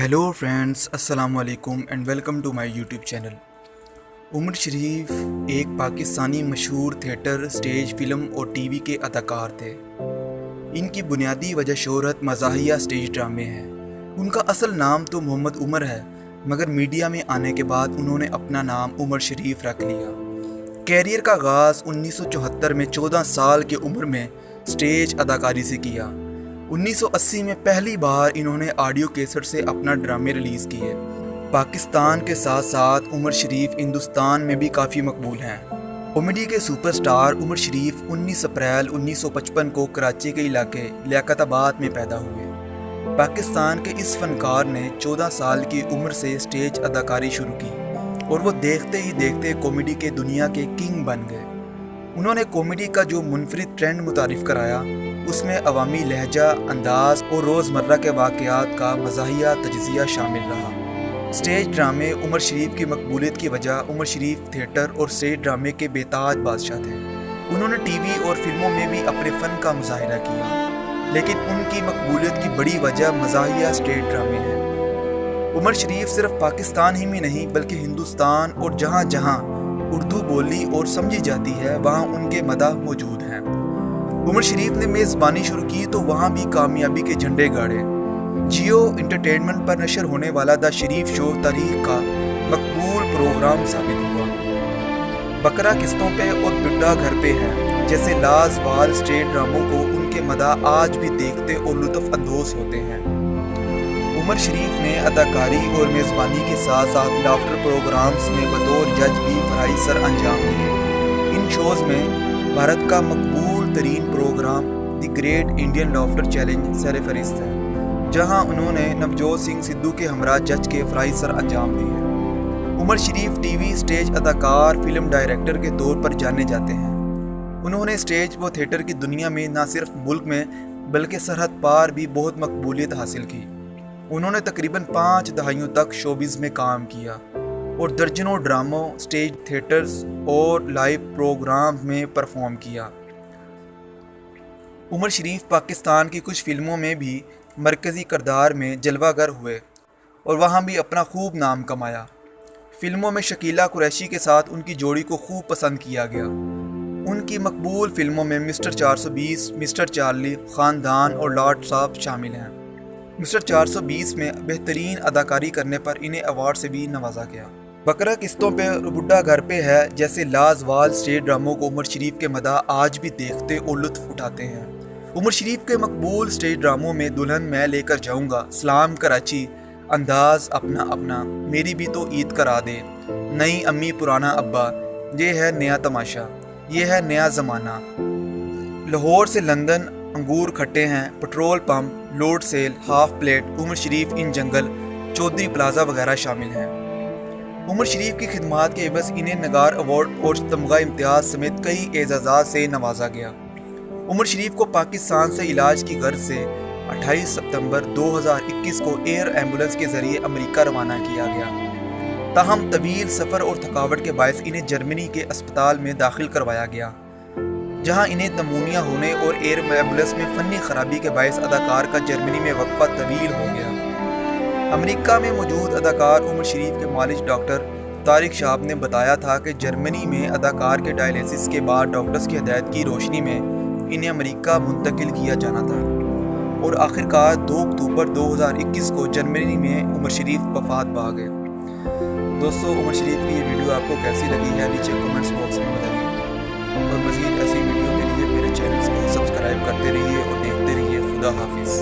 Hello friends, अस्सलाम वालेकुम and welcome to my YouTube channel. Umar Sharif एक पाकिस्तानी मशहूर थिएटर, स्टेज, फिल्म और टीवी के अदाकार थे। इनकी बुनियादी वजह शोहरत मज़ाहिया स्टेज ड्रामे है। उनका असल नाम तो मोहम्मद उमर है, मगर मीडिया में आने के बाद उन्होंने अपना नाम उमर शरीफ रख लिया। कैरियर का आगाज़ 1974 में 14 साल की उम्र में स्टेज अदाकारी से किया। 1980 में पहली बार इन्होंने ऑडियो कैसेट से अपना ड्रामे रिलीज़ किए। पाकिस्तान के साथ साथ उमर शरीफ हिंदुस्तान में भी काफ़ी मकबूल हैं। कॉमेडी के सुपरस्टार उमर शरीफ 19 अप्रैल 1955 को कराची के इलाके लियाकताबाद में पैदा हुए। पाकिस्तान के इस फनकार ने 14 साल की उम्र से स्टेज अदाकारी शुरू की और वो देखते ही देखते कॉमेडी के दुनिया के किंग बन गए। उन्होंने कॉमेडी का जो मुनफरिद ट्रेंड मुतारिफ कराया, उसमें अवामी लहजा, अंदाज और रोज़मर्रा के वाक़यात का मज़ाहिया तजज़िया शामिल रहा। स्टेज ड्रामे उमर शरीफ की मकबूलियत की वजह उमर शरीफ थिएटर और स्टेज ड्रामे के बेताज बादशाह थे। उन्होंने टीवी और फिल्मों में भी अपने फ़न का मुज़ाहिरा किया, लेकिन उनकी मकबूलियत की बड़ी वजह मज़ाहिया स्टेज ड्रामे है। उमर शरीफ सिर्फ पाकिस्तान ही में नहीं बल्कि हिंदुस्तान और जहाँ जहाँ उर्दू बोली और समझी जाती है वहाँ उनके मदाह मौजूद हैं। उमर शरीफ ने मेज़बानी शुरू की तो वहाँ भी कामयाबी के झंडे गाड़े। जियो एंटरटेनमेंट पर नशर होने वाला द शरीफ शो तारीख का मकबूल प्रोग्राम साबित हुआ। बकरा किस्तों पे और बुड्ढा घर पे है जैसे लाजवाल स्टेज ड्रामों को उनके मदाह आज भी देखते और लुत्फ़ अंदोज़ होते हैं। उमर शरीफ ने अदाकारी और मेज़बानी के साथ साथ लाफ्टर प्रोग्राम्स में बतौर जज भी फ़राइज़ सर अंजाम दिए। इन शोज़ में भारत का मकबूल तरीन program the great Indian laughter challenge सरफ़हरिस्त है, जहां उन्होंने नवजोत सिंह सिद्धू के हमरा जज के फ़राइज़ सर अंजाम दिए। उमर शरीफ टीवी, स्टेज अदाकार, फिल्म डायरेक्टर के तौर पर जाने जाते हैं। उन्होंने स्टेज व थिएटर की दुनिया में न सिर्फ मुल्क में बल्कि सरहद पार भी बहुत मकबूलियत हासिल की। उन्होंने तकरीबन 5 दहाइयों तक शोबिज़ में काम किया और दर्जनों ड्रामों, स्टेज थिएटर्स और लाइव प्रोग्राम में परफॉर्म किया। उमर शरीफ पाकिस्तान की कुछ फिल्मों में भी मरकज़ी किरदार में जलवागर हुए और वहाँ भी अपना खूब नाम कमाया। फिल्मों में शकीला कुरैशी के साथ उनकी जोड़ी को खूब पसंद किया गया। उनकी मकबूल फिल्मों में मिस्टर 420, मिस्टर चार्ली, ख़ानदान और लॉर्ड साहब शामिल हैं। मिस्टर 420 में बेहतरीन अदाकारी करने पर इन्हें अवार्ड से भी नवाजा गया। बकरा किस्तों पे और बुड्ढा घर पे है जैसे लाजवाल स्टेज ड्रामों को उमर शरीफ के मदाह आज भी देखते और लुत्फ़ उठाते हैं। उमर शरीफ के मकबूल स्टेज ड्रामों में दुल्हन मैं लेकर जाऊंगा, सलाम कराची, अंदाज अपना अपना, मेरी भी तो ईद करा दे, नई अम्मी पुराना अब्बा, ये है नया तमाशा, ये है नया ज़माना, लाहौर से लंदन, अंगूर खट्टे हैं, petrol pump, load sale, half plate, Umar Sharif in jungle, Chaudhry plaza वगैरह शामिल हैं। उमर शरीफ की खिदमात के एवज़ इन्हें नगार अवार्ड और तमगा इम्तियाज़ समेत कई एजाज़ात से नवाजा गया। उमर शरीफ को पाकिस्तान से इलाज की गर्ज से 28 सितंबर 2021 को एयर एम्बुलेंस के ज़रिए अमेरिका रवाना किया गया। ताहम तवील सफ़र और थकावट के बायस इन्हें जर्मनी के अस्पताल में दाखिल करवाया गया, जहां इन्हें नमूनिया होने और एयर एम्बुलेंस में फ़नी ख़राबी के बायस अदाकार का जर्मनी में वक्फा तवील हो गया। अमेरिका में मौजूद अदाकार उमर शरीफ के मालिज डॉक्टर तारिक शाब ने बताया था कि जर्मनी में अदाकार के डायलिसिस के बाद डॉक्टर्स की हिदायत की रोशनी में इन्हें अमेरिका मुंतकिल किया जाना था और आखिरकार 2 अक्टूबर 2021 को जर्मनी में उमर शरीफ वफात पा गए। दोस्तों, उमर शरीफ की ये वीडियो आपको कैसी लगी है नीचे कमेंट्स बॉक्स में बताइए और मज़ीद ऐसी वीडियो के लिए मेरे चैनल को सब्सक्राइब करते रहिए और देखते रहिए। खुदा हाफिज़।